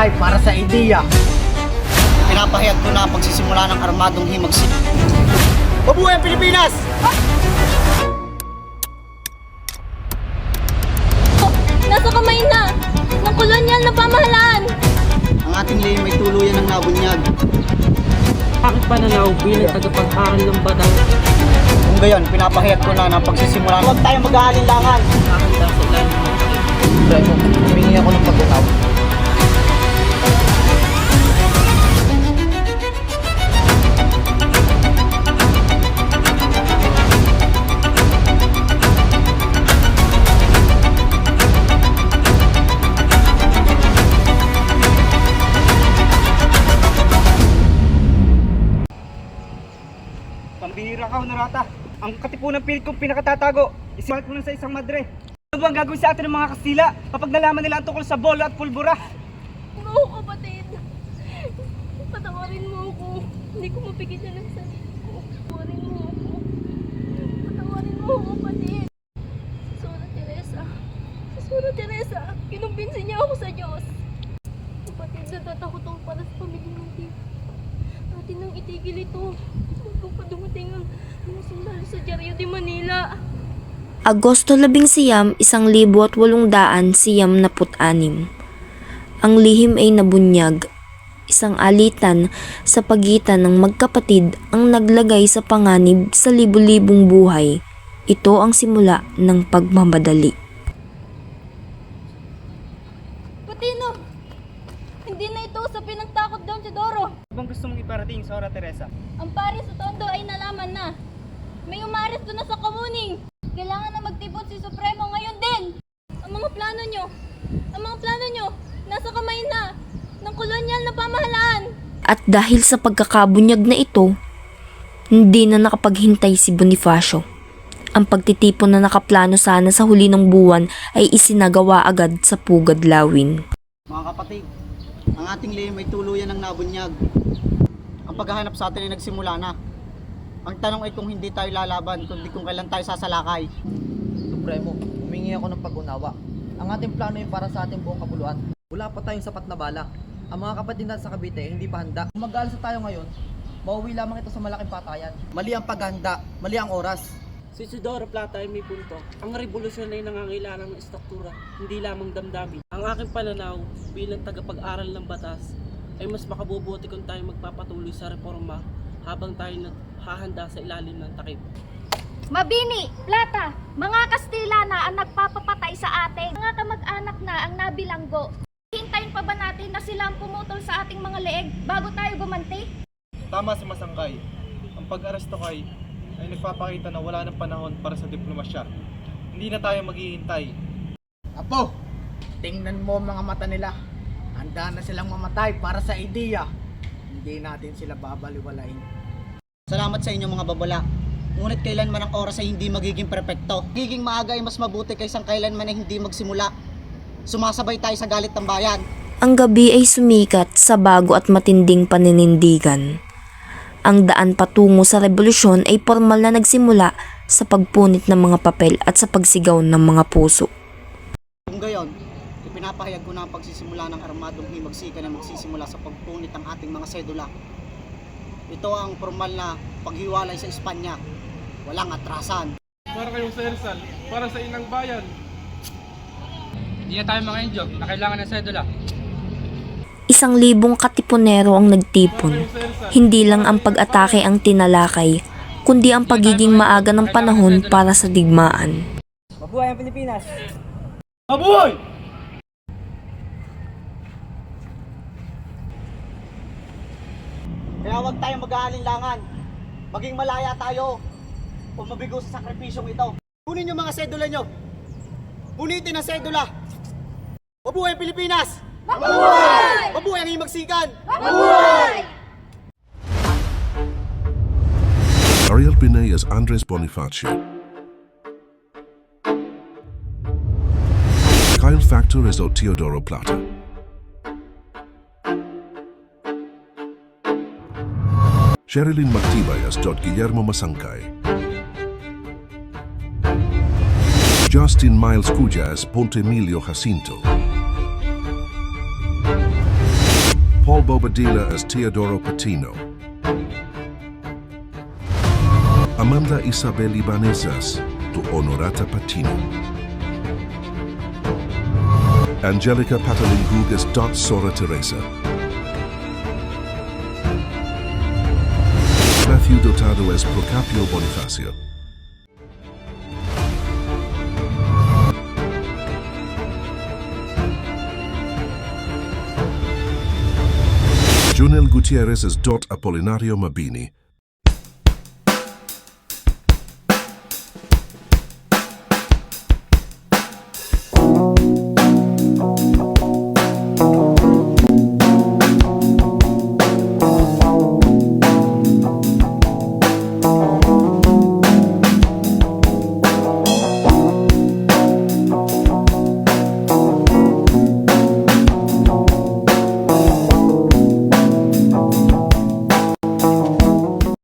mamatay para sa ideya. Pinapahayag ko na ang pagsisimula ng armadong himagsik. Mabuhay ang Pilipinas! Nasa kamay na ng kolonyal na pamahalaan. Ang ating lihim ay tuluyan ng nabunyag. Bakit pananaw bilang tagapag-aral ng batang Kung gayon, pinapahayag ko na ang pagsisimula. Huwag tayong mag-aalinlangan. hahanda sa ilalim ng takip? Premo, humingi ako ng pag-unaw. Pambihira ka, Honorata. Ang katipunang pilit kong pinakatatago, isimulat mo na sa isang madre. Ano ba ang gagawin sa atin ng mga Kastila kapag nalaman nila ang tungkol sa bolo at pulbura? Oo, kapatid. Patawarin mo ako. Hindi ko mapigilan ang sarili ko. Patawarin mo ako. Patawarin mo ako, kapatid. Sa Sora Teresa, kinumbinsin niya ako sa Diyos. Kapatid, natatakot ako para sa pamilya natin. Atin nang itigil ito. Bago pa dumating ang mga sundalo sa Diario de Manila. Agosto 11, 1866. Ang lihim ay nabunyag. Isang alitan sa pagitan ng magkapatid ang naglagay sa panganib sa libu-libong buhay. Ito ang simula ng pagmamadali. Patino! Hindi na ito sa pinagtakot Don Teodoro. Ano bang gusto mong iparating, Sora Teresa? Ang Paris sa Tondo ay nalaman na. May umaresto na sa Kamuning. Kailangan na magtipon si Supremo ngayon din. Ang mga plano nyo, nasa kamay na ng kolonyal na pamahalaan. At dahil sa pagkakabunyag na ito, hindi na nakapaghintay si Bonifacio. Ang pagtitipon na nakaplano sana sa huli ng buwan ay isinagawa agad sa Pugad Lawin. Mga kapatid, ang ating lihim ay tuluyan ng nabunyag. Ang paghahanap sa atin ay nagsimula na. Ang tanong ay kung hindi tayo lalaban, kundi kung kailan tayo sasalakay. Supremo, humingi ako ng pag-unawa. Ang ating plano ay para sa ating buong kapuluan. Wala pa tayong sapat na bala. Ang mga kapatid natin sa Cavite ay hindi pa handa. Kung mag-aalsa tayo ngayon, mauwi lamang ito sa malaking patayan. Mali ang paghanda, mali ang oras. Si Isidoro Plata ay may punto. Ang revolusyon ay nangangailangan ng estruktura, hindi lamang damdamin. Ang aking pananaw bilang tagapag-aral ng batas ay mas makabubuti kung tayo magpapatuloy sa reforma habang tayo naghahanda sa ilalim ng takip. Mabini, Plata, mga Kastila na ang nagpapapatay sa atin. Mga kamag-anak na ang nabilanggo. Hintayin pa ba natin na sila ang pumutol sa ating mga leeg bago tayo gumanti? Tama si Masangkay. Ang pag-aresto kay ay nagpapakita na wala ng panahon para sa diplomasya. Hindi na tayo maghihintay. Apo, tingnan mo mga mata nila. Handa na silang mamatay para sa ideya. Hindi natin sila babaliwalain. Salamat sa inyo mga babala. Ngunit kailanman ang oras ay hindi magiging perpekto. Magiging maaga ay mas mabuti kaysang kailanman ay hindi magsimula. Sumasabay tayo sa galit ng bayan. Ang gabi ay sumikat sa bago at matinding paninindigan. Ang daan patungo sa revolusyon ay formal na nagsimula sa pagpunit ng mga papel at sa pagsigaw ng mga puso. Kung gayon, ipinapahayag ko na ang pagsisimula ng armadong himagsikan na magsisimula sa pagpunit ng ating mga sedula. Ito ang formal na paghiwalay sa Espanya. Walang atrasan. Para kayong sa Ersal, para sa inang bayan. Hindi na tayo mga Indio na kailangan ng sedula. 1,000 katipunero ang nagtipon. Hindi lang ang pag-atake ang tinalakay, kundi ang pagiging maaga ng panahon para sa digmaan. Mabuhay ang Pilipinas! Mabuhay! Kaya huwag tayong mag-aalinlangan. Maging malaya tayo o mabigo sa sakripisyong ito. Kunin yung mga sedula nyo. Punitin ang sedula. Mabuhay ang Pilipinas! Mabuhay! Mabuhay ang himagsikan! Mabuhay! Ariel Pinay as Andres Bonifacio. Kyle Factor as Teodoro Plata. Sherilyn Magtibay as Guillermo Masangkay. Justin Miles Cuja as Ponte Emilio Jacinto. Paul Bobadilla as Teodoro Patino, Amanda Isabel Ibanezas to Honorata Patino, Angelica Patalingug as Dot Sora Teresa, Matthew Dotado as Procapio Bonifacio, Junel Gutierrez as Dot Apolinario Mabini,